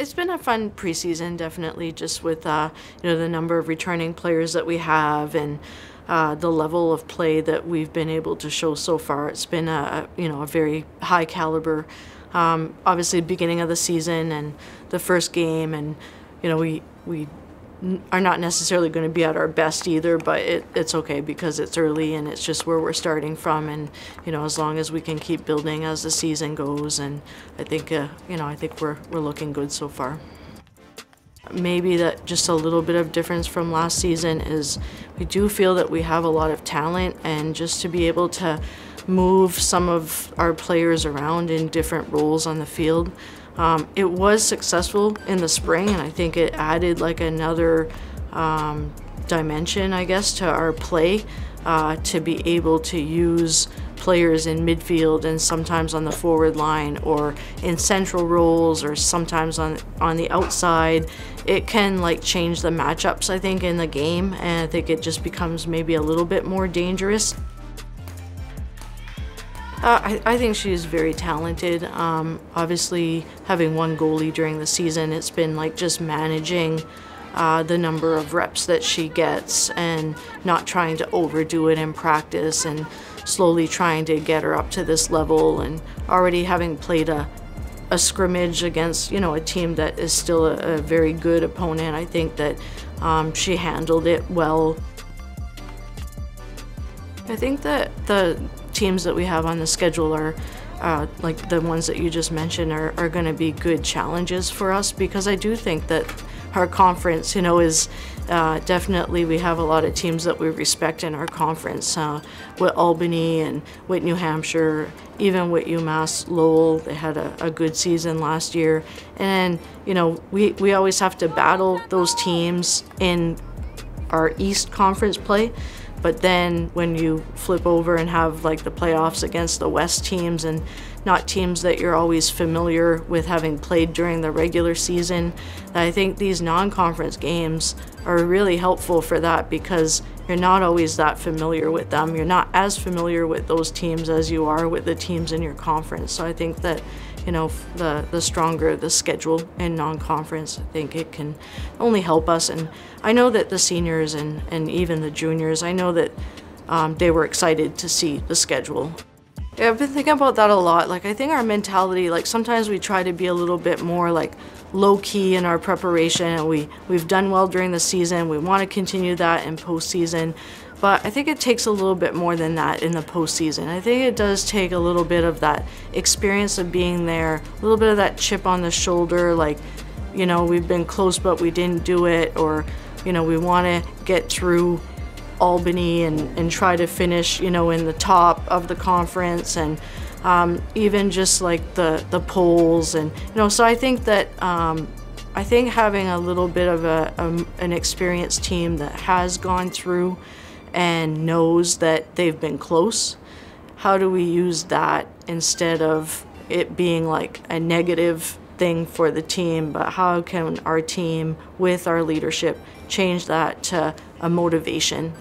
It's been a fun preseason, definitely, just with the number of returning players that we have and the level of play that we've been able to show so far. It's been a very high caliber. Obviously, beginning of the season and the first game, and we are not necessarily going to be at our best either, but it's okay because it's early and it's just where we're starting from, and as long as we can keep building as the season goes, and I think we're looking good so far. Maybe that just a little bit of difference from last season is we do feel that we have a lot of talent, and just to be able to move some of our players around in different roles on the field. It was successful in the spring, and I think it added like another dimension, I guess, to our play, to be able to use players in midfield and sometimes on the forward line or in central roles or sometimes on the outside. It can like change the matchups, I think, in the game, and I think it just becomes maybe a little bit more dangerous. I think she's very talented. Obviously, having one goalie during the season, it's been like just managing the number of reps that she gets and not trying to overdo it in practice, and slowly trying to get her up to this level, and already having played a scrimmage against a team that is still a very good opponent. I think that she handled it well. I think that the teams that we have on the schedule are like the ones that you just mentioned are going to be good challenges for us, because I do think that our conference is definitely, we have a lot of teams that we respect in our conference, with Albany and with New Hampshire, even with UMass Lowell. They had a good season last year, and we always have to battle those teams in our East Conference play. But then when you flip over and have like the playoffs against the West teams, and not teams that you're always familiar with having played during the regular season, I think these non-conference games are really helpful for that, because you're not always that familiar with them. You're not as familiar with those teams as you are with the teams in your conference. So I think that the stronger the schedule in non-conference, I think it can only help us. And I know that the seniors and even the juniors, I know that they were excited to see the schedule. Yeah, I've been thinking about that a lot. Like, I think our mentality, like sometimes we try to be a little bit more like low-key in our preparation, and we've done well during the season. We want to continue that in postseason. But I think it takes a little bit more than that in the postseason. I think it does take a little bit of that experience of being there, a little bit of that chip on the shoulder, like, we've been close but we didn't do it, or, we want to get through Albany and try to finish, in the top of the conference, and even just like the polls, and, so I think that I think having a little bit of an experienced team that has gone through and knows that they've been close, how do we use that instead of it being like a negative thing for the team, but how can our team with our leadership change that to a motivation?